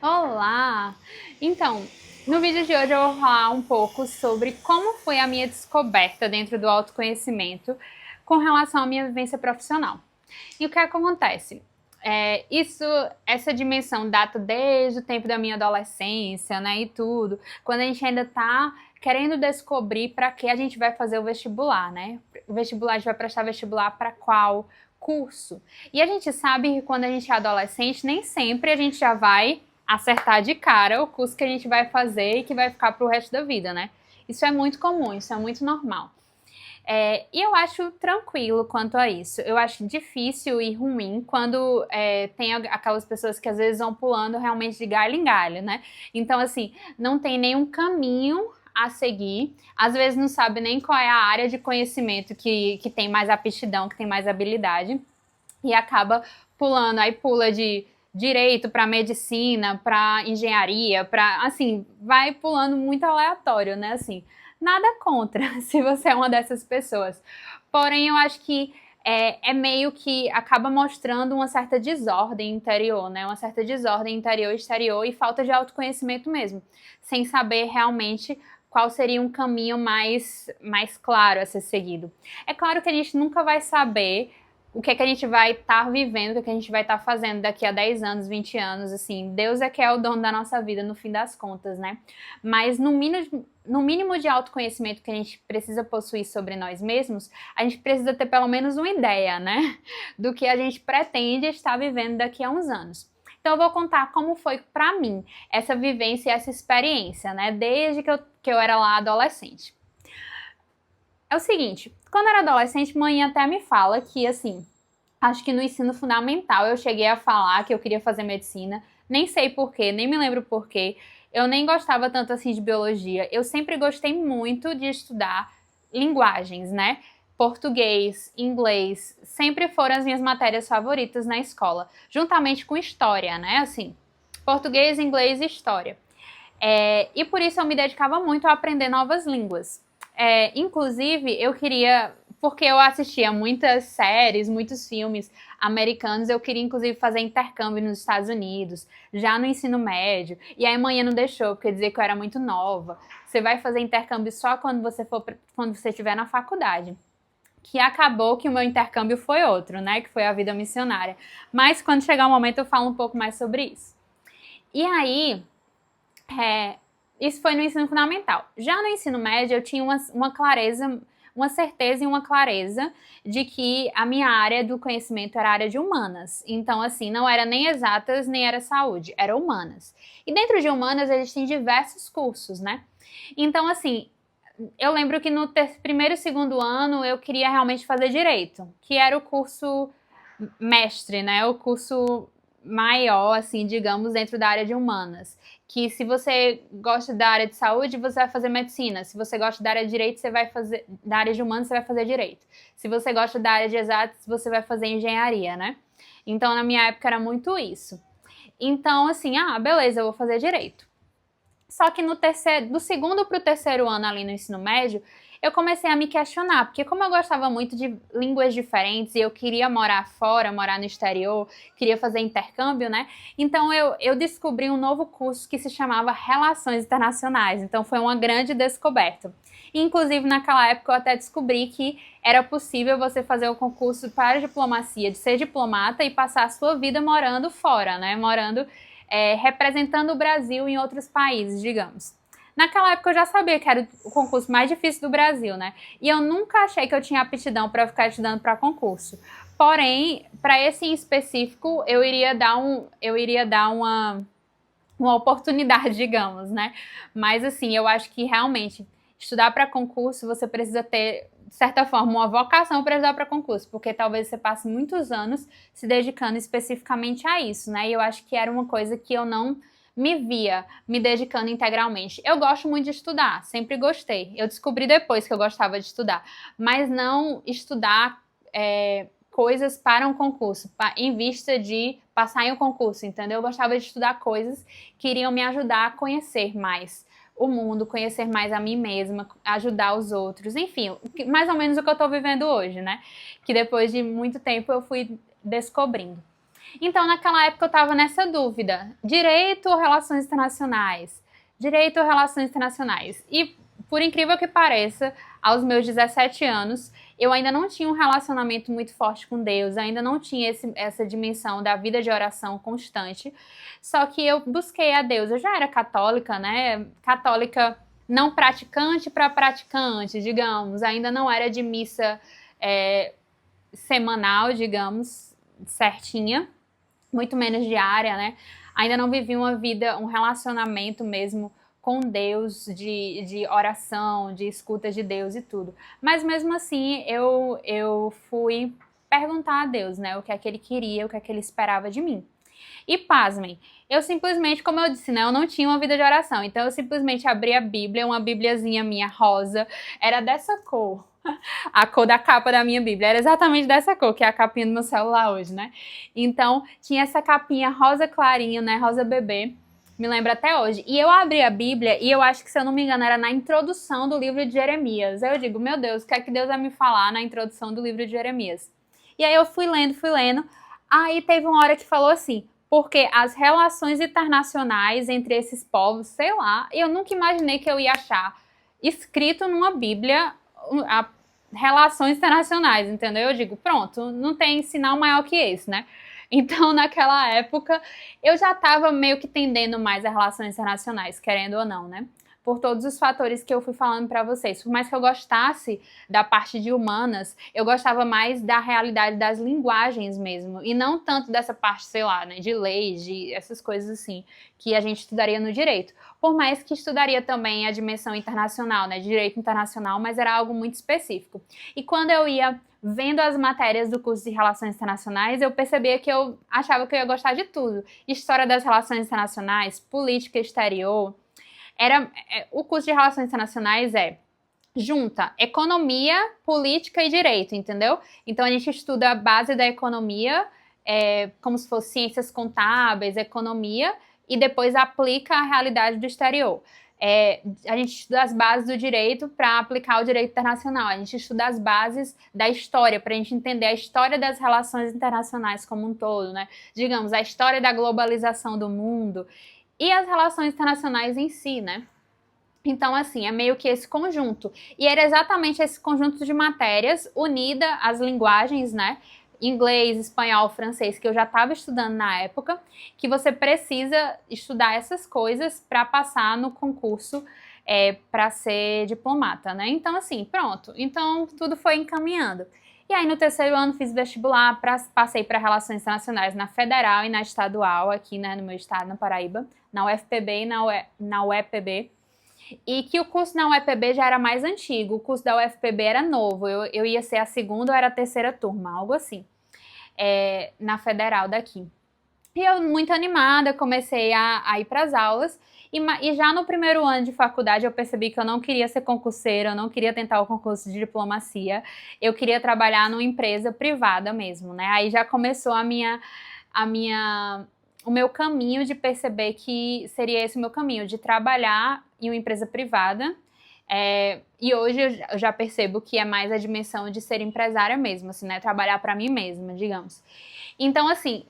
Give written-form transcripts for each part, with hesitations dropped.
Olá! Então, no vídeo de hoje eu vou falar um pouco sobre como foi a minha descoberta dentro do autoconhecimento com relação à minha vivência profissional. E o que acontece? Essa dimensão data desde o tempo da minha adolescência, né, e tudo, quando a gente ainda tá querendo descobrir para que a gente vai fazer o vestibular, né? O vestibular, a gente vai prestar vestibular para qual curso? E a gente sabe que quando a gente é adolescente, nem sempre a gente já vai acertar de cara o curso que a gente vai fazer e que vai ficar pro resto da vida, né? Isso é muito comum, isso é muito normal. E eu acho tranquilo quanto a isso. Eu acho difícil e ruim quando tem aquelas pessoas que às vezes vão pulando realmente de galho em galho, né? Então, assim, não tem nenhum caminho a seguir. Às vezes não sabe nem qual é a área de conhecimento que tem mais aptidão, que tem mais habilidade. E acaba pulando, aí pula de direito para medicina, para engenharia, para assim, vai pulando muito aleatório, né? Assim, nada contra se você é uma dessas pessoas. Porém, eu acho que é meio que acaba mostrando uma certa desordem interior, né? Uma certa desordem interior e exterior e falta de autoconhecimento mesmo, sem saber realmente qual seria um caminho mais claro a ser seguido. É claro que a gente nunca vai saber o que é que a gente vai estar vivendo, o que é que a gente vai estar fazendo daqui a 10 anos, 20 anos, assim, Deus é que é o dono da nossa vida no fim das contas, né? Mas no mínimo de autoconhecimento que a gente precisa possuir sobre nós mesmos, a gente precisa ter pelo menos uma ideia, né? Do que a gente pretende estar vivendo daqui a uns anos. Então eu vou contar como foi para mim essa vivência e essa experiência, né? Desde que eu era lá adolescente. É o seguinte, quando eu era adolescente, mãe até me fala que, assim, acho que no ensino fundamental eu cheguei a falar que eu queria fazer medicina. Nem sei porquê, nem me lembro porquê. Eu nem gostava tanto assim de biologia. Eu sempre gostei muito de estudar linguagens, né? Português, inglês, sempre foram as minhas matérias favoritas na escola, juntamente com história, né? Assim, português, inglês e história. E por isso eu me dedicava muito a aprender novas línguas. Inclusive, eu queria, porque eu assistia muitas séries, muitos filmes americanos, eu queria inclusive fazer intercâmbio nos Estados Unidos, já no ensino médio, e aí a mãe não deixou, porque dizia que eu era muito nova. Você vai fazer intercâmbio só quando você estiver na faculdade. Que acabou que o meu intercâmbio foi outro, né? Que foi a vida missionária. Mas quando chegar o momento eu falo um pouco mais sobre isso. E aí, é, isso foi no ensino fundamental. Já no ensino médio, eu tinha uma clareza, uma certeza e uma clareza de que a minha área do conhecimento era a área de humanas. Então, assim, não era nem exatas, nem era saúde, era humanas. E dentro de humanas, eles têm diversos cursos, né? Então, assim, eu lembro que no primeiro e segundo ano eu queria realmente fazer direito, que era o curso mestre, né? O curso maior, assim, digamos, dentro da área de humanas. Que se você gosta da área de saúde, você vai fazer medicina. Se você gosta da área de direito, você vai fazer. Da área de humanas, você vai fazer direito. Se você gosta da área de exatas, você vai fazer engenharia, né? Então, na minha época, era muito isso. Então, assim, beleza, eu vou fazer direito. Só que do segundo para o terceiro ano ali no ensino médio, eu comecei a me questionar, porque como eu gostava muito de línguas diferentes e eu queria morar fora, morar no exterior, queria fazer intercâmbio, né? Então eu descobri um novo curso que se chamava Relações Internacionais. Então foi uma grande descoberta. Inclusive, naquela época, eu até descobri que era possível você fazer o concurso para diplomacia, de ser diplomata e passar a sua vida morando fora, né? Representando o Brasil em outros países, digamos. Naquela época eu já sabia que era o concurso mais difícil do Brasil, né? E eu nunca achei que eu tinha aptidão para ficar estudando para concurso. Porém, para esse em específico, eu iria dar uma oportunidade, digamos, né? Mas assim, eu acho que realmente estudar para concurso você precisa ter, de certa forma, uma vocação para estudar para concurso, porque talvez você passe muitos anos se dedicando especificamente a isso, né? E eu acho que era uma coisa que eu não me via me dedicando integralmente. Eu gosto muito de estudar, sempre gostei. Eu descobri depois que eu gostava de estudar, mas não estudar coisas para um concurso, em vista de passar em um concurso, entendeu? Eu gostava de estudar coisas que iriam me ajudar a conhecer mais o mundo, conhecer mais a mim mesma, ajudar os outros, enfim, mais ou menos o que eu tô vivendo hoje, né? Que depois de muito tempo eu fui descobrindo. Então, naquela época eu estava nessa dúvida, direito ou relações internacionais? Direito ou relações internacionais? E, por incrível que pareça, aos meus 17 anos, eu ainda não tinha um relacionamento muito forte com Deus, ainda não tinha essa dimensão da vida de oração constante, só que eu busquei a Deus. Eu já era católica, né? Católica não praticante para praticante, digamos, ainda não era de missa semanal, digamos, certinha, muito menos diária, né? Ainda não vivi uma vida, um relacionamento mesmo com Deus, de oração, de escuta de Deus e tudo. Mas mesmo assim, eu fui perguntar a Deus, né? O que é que ele queria, o que é que ele esperava de mim. E pasmem, eu simplesmente, como eu disse, né, eu não tinha uma vida de oração, então eu simplesmente abri a Bíblia, uma bibliazinha minha rosa, era dessa cor, a cor da capa da minha Bíblia, era exatamente dessa cor, que é a capinha do meu celular hoje, né? Então, tinha essa capinha rosa clarinho, né, rosa bebê, me lembro até hoje. E eu abri a Bíblia e eu acho que, se eu não me engano, era na introdução do livro de Jeremias. Aí eu digo, meu Deus, o que é que Deus vai me falar na introdução do livro de Jeremias? E aí eu fui lendo, aí teve uma hora que falou assim, porque as relações internacionais entre esses povos, sei lá, eu nunca imaginei que eu ia achar escrito numa Bíblia relações internacionais, entendeu? Eu digo, pronto, não tem sinal maior que esse, né? Então, naquela época, eu já estava meio que tendendo mais a relações internacionais, querendo ou não, né? Por todos os fatores que eu fui falando para vocês. Por mais que eu gostasse da parte de humanas, eu gostava mais da realidade das linguagens mesmo, e não tanto dessa parte, sei lá, né, de leis, de essas coisas assim, que a gente estudaria no direito. Por mais que estudaria também a dimensão internacional, né, de direito internacional, mas era algo muito específico. E quando eu ia vendo as matérias do curso de Relações Internacionais, eu percebia que eu achava que eu ia gostar de tudo. História das relações internacionais, política exterior. O curso de Relações Internacionais junta economia, política e direito, entendeu? Então a gente estuda a base da economia, como se fosse ciências contábeis, economia, e depois aplica a realidade do exterior. A gente estuda as bases do direito para aplicar o direito internacional. A gente estuda as bases da história para a gente entender a história das relações internacionais como um todo, né? Digamos, a história da globalização do mundo e as relações internacionais em si, né? Então, assim, é meio que esse conjunto. E era exatamente esse conjunto de matérias unida às linguagens, né? Inglês, espanhol, francês, que eu já estava estudando na época, que você precisa estudar essas coisas para passar no concurso para ser diplomata, né? Então, assim, pronto. Então, tudo foi encaminhando. E aí, no terceiro ano, fiz vestibular, passei para Relações Internacionais na Federal e na Estadual, aqui, né, no meu estado, na Paraíba, na UFPB e na UEPB. E que o curso na UEPB já era mais antigo, o curso da UFPB era novo, eu ia ser a segunda ou era a terceira turma, algo assim, na Federal daqui. E eu, muito animada, comecei a ir para as aulas, e já no primeiro ano de faculdade eu percebi que eu não queria ser concurseira, eu não queria tentar o concurso de diplomacia, eu queria trabalhar numa empresa privada mesmo, né? Aí já começou o meu caminho de perceber que seria esse o meu caminho, de trabalhar em uma empresa privada. E hoje eu já percebo que é mais a dimensão de ser empresária mesmo, assim, né? Trabalhar para mim mesma, digamos. Então, assim,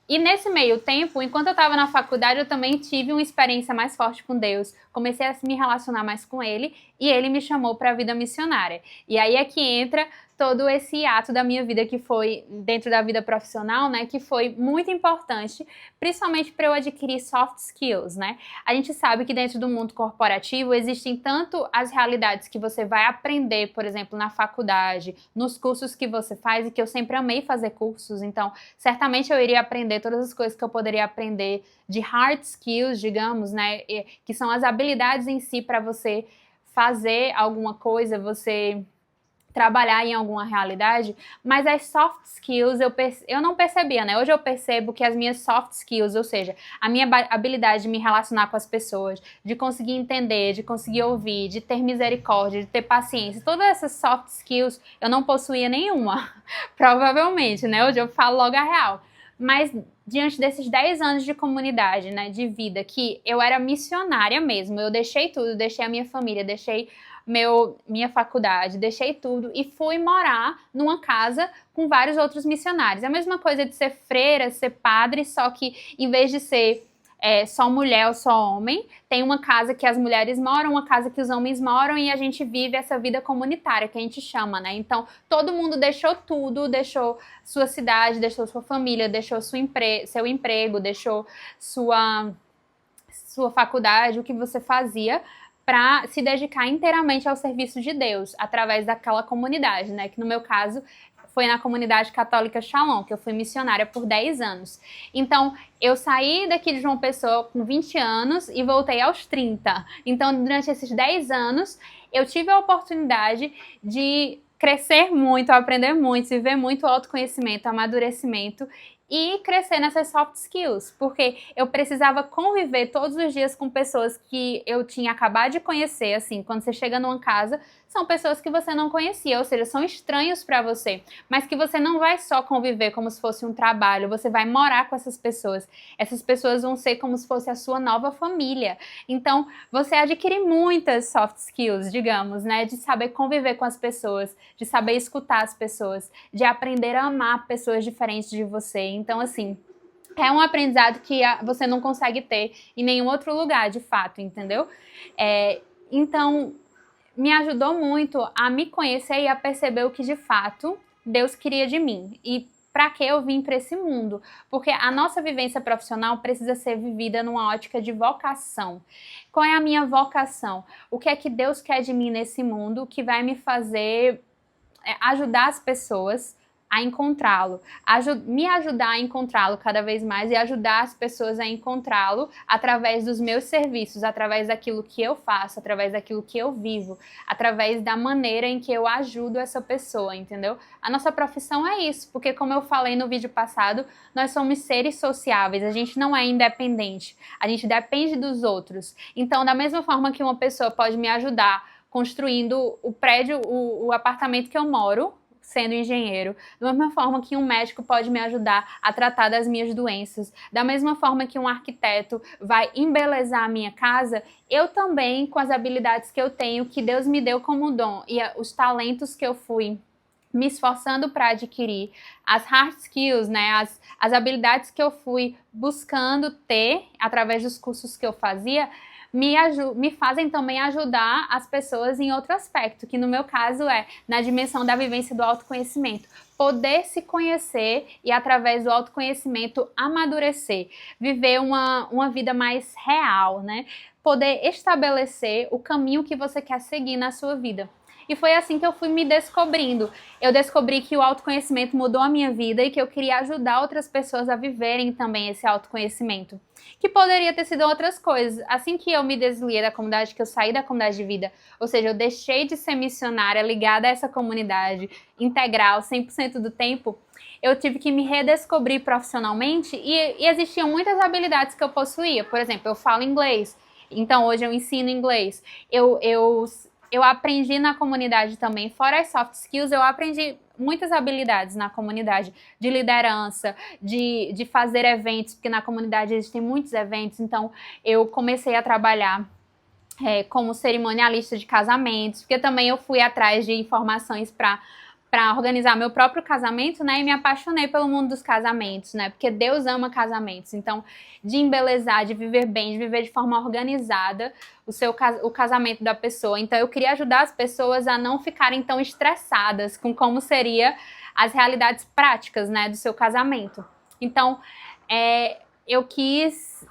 e nesse meio tempo, enquanto eu estava na faculdade, eu também tive uma experiência mais forte com Deus. Comecei a me relacionar mais com Ele e Ele me chamou para a vida missionária. E aí é que entra todo esse ato da minha vida que foi dentro da vida profissional, né, que foi muito importante, principalmente para eu adquirir soft skills, né? A gente sabe que dentro do mundo corporativo existem tanto as realidades que você vai aprender, por exemplo, na faculdade, nos cursos que você faz, e que eu sempre amei fazer cursos, então certamente eu iria aprender todas as coisas que eu poderia aprender de hard skills, digamos, né, que são as habilidades em si para você fazer alguma coisa, você trabalhar em alguma realidade, mas as soft skills eu não percebia, né? Hoje eu percebo que as minhas soft skills, ou seja, a minha habilidade de me relacionar com as pessoas, de conseguir entender, de conseguir ouvir, de ter misericórdia, de ter paciência, todas essas soft skills eu não possuía nenhuma, provavelmente, né? Hoje eu falo logo a real. Mas diante desses 10 anos de comunidade, né, de vida, que eu era missionária mesmo, eu deixei tudo, deixei a minha família, deixei minha faculdade, deixei tudo e fui morar numa casa com vários outros missionários. É a mesma coisa de ser freira, ser padre, só que em vez de ser só mulher ou só homem, tem uma casa que as mulheres moram, uma casa que os homens moram e a gente vive essa vida comunitária que a gente chama, né? Então, todo mundo deixou tudo, deixou sua cidade, deixou sua família, deixou seu emprego, deixou sua faculdade, o que você fazia, para se dedicar inteiramente ao serviço de Deus, através daquela comunidade, né? Que no meu caso foi na comunidade católica Shalom, que eu fui missionária por 10 anos. Então, eu saí daqui de João Pessoa com 20 anos e voltei aos 30. Então, durante esses 10 anos, eu tive a oportunidade de crescer muito, aprender muito, viver muito autoconhecimento, amadurecimento e crescer nessas soft skills, porque eu precisava conviver todos os dias com pessoas que eu tinha acabado de conhecer, assim, quando você chega numa casa, são pessoas que você não conhecia, ou seja, são estranhos para você, mas que você não vai só conviver como se fosse um trabalho, você vai morar com essas pessoas vão ser como se fosse a sua nova família, então você adquire muitas soft skills, digamos, né, de saber conviver com as pessoas, de saber escutar as pessoas, de aprender a amar pessoas diferentes de você. Então, assim, é um aprendizado que você não consegue ter em nenhum outro lugar, de fato, entendeu? Então, me ajudou muito a me conhecer e a perceber o que, de fato, Deus queria de mim. E para que eu vim para esse mundo? Porque a nossa vivência profissional precisa ser vivida numa ótica de vocação. Qual é a minha vocação? O que é que Deus quer de mim nesse mundo que vai me fazer ajudar as pessoas a encontrá-lo, me ajudar a encontrá-lo cada vez mais e ajudar as pessoas a encontrá-lo através dos meus serviços, através daquilo que eu faço, através daquilo que eu vivo, através da maneira em que eu ajudo essa pessoa, entendeu? A nossa profissão é isso, porque como eu falei no vídeo passado, nós somos seres sociáveis, a gente não é independente, a gente depende dos outros. Então, da mesma forma que uma pessoa pode me ajudar construindo o prédio, o apartamento que eu moro, sendo engenheiro, da mesma forma que um médico pode me ajudar a tratar das minhas doenças, da mesma forma que um arquiteto vai embelezar a minha casa, eu também, com as habilidades que eu tenho, que Deus me deu como dom, e os talentos que eu fui me esforçando para adquirir, as hard skills, né, as habilidades que eu fui buscando ter através dos cursos que eu fazia, me fazem também ajudar as pessoas em outro aspecto, que no meu caso é na dimensão da vivência do autoconhecimento. Poder se conhecer e, através do autoconhecimento, amadurecer, viver uma vida mais real, né? Poder estabelecer o caminho que você quer seguir na sua vida. E foi assim que eu fui me descobrindo. Eu descobri que o autoconhecimento mudou a minha vida e que eu queria ajudar outras pessoas a viverem também esse autoconhecimento. Que poderia ter sido outras coisas. Assim que eu me desliguei da comunidade, que eu saí da comunidade de vida, ou seja, eu deixei de ser missionária ligada a essa comunidade integral, 100% do tempo, eu tive que me redescobrir profissionalmente e existiam muitas habilidades que eu possuía. Por exemplo, eu falo inglês, então hoje eu ensino inglês. Eu aprendi na comunidade também, fora as soft skills, eu aprendi muitas habilidades na comunidade, de liderança, de fazer eventos, porque na comunidade existem muitos eventos, então eu comecei a trabalhar como cerimonialista de casamentos, porque também eu fui atrás de informações para organizar meu próprio casamento, né, e me apaixonei pelo mundo dos casamentos, né, porque Deus ama casamentos, então, de embelezar, de viver bem, de viver de forma organizada o casamento da pessoa, então eu queria ajudar as pessoas a não ficarem tão estressadas com como seria as realidades práticas, né, do seu casamento. Então, eu quis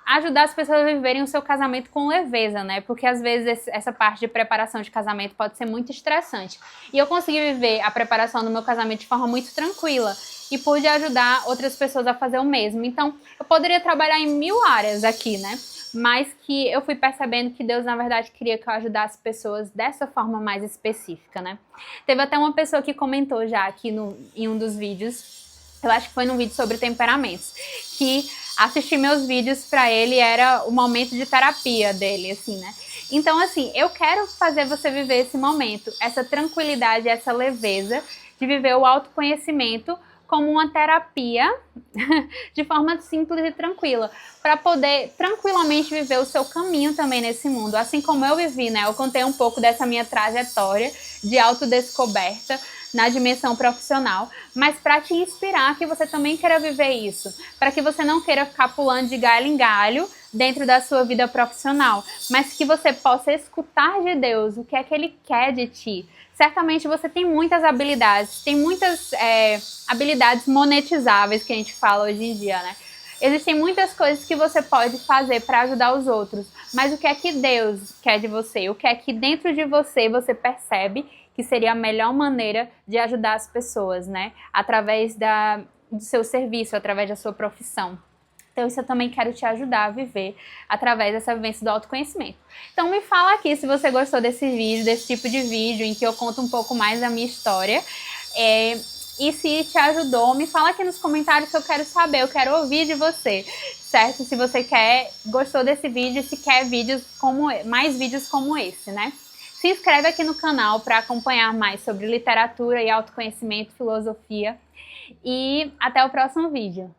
ajudar as pessoas a viverem o seu casamento com leveza, né? Porque às vezes essa parte de preparação de casamento pode ser muito estressante. E eu consegui viver a preparação do meu casamento de forma muito tranquila e pude ajudar outras pessoas a fazer o mesmo. Então, eu poderia trabalhar em 1000 áreas aqui, né? Mas que eu fui percebendo que Deus, na verdade, queria que eu ajudasse pessoas dessa forma mais específica, né? Teve até uma pessoa que comentou já aqui em um dos vídeos, eu acho que foi num vídeo sobre temperamentos, que assistir meus vídeos para ele era o momento de terapia dele, assim, né? Então, assim, eu quero fazer você viver esse momento, essa tranquilidade, essa leveza de viver o autoconhecimento como uma terapia de forma simples e tranquila, para poder tranquilamente viver o seu caminho também nesse mundo, assim como eu vivi, né? Eu contei um pouco dessa minha trajetória de autodescoberta na dimensão profissional, mas para te inspirar que você também queira viver isso, para que você não queira ficar pulando de galho em galho dentro da sua vida profissional, mas que você possa escutar de Deus o que é que Ele quer de ti. Certamente você tem muitas habilidades, tem muitas habilidades monetizáveis que a gente fala hoje em dia, né? Existem muitas coisas que você pode fazer para ajudar os outros, mas o que é que Deus quer de você? O que é que dentro de você você percebe que seria a melhor maneira de ajudar as pessoas, né? Através do seu serviço, através da sua profissão. Então isso eu também quero te ajudar a viver através dessa vivência do autoconhecimento. Então me fala aqui se você gostou desse vídeo, desse tipo de vídeo em que eu conto um pouco mais da minha história. E se te ajudou, me fala aqui nos comentários que eu quero saber, eu quero ouvir de você, certo? Se você gostou desse vídeo, se quer mais vídeos como esse, né? Se inscreve aqui no canal para acompanhar mais sobre literatura e autoconhecimento, filosofia. E até o próximo vídeo.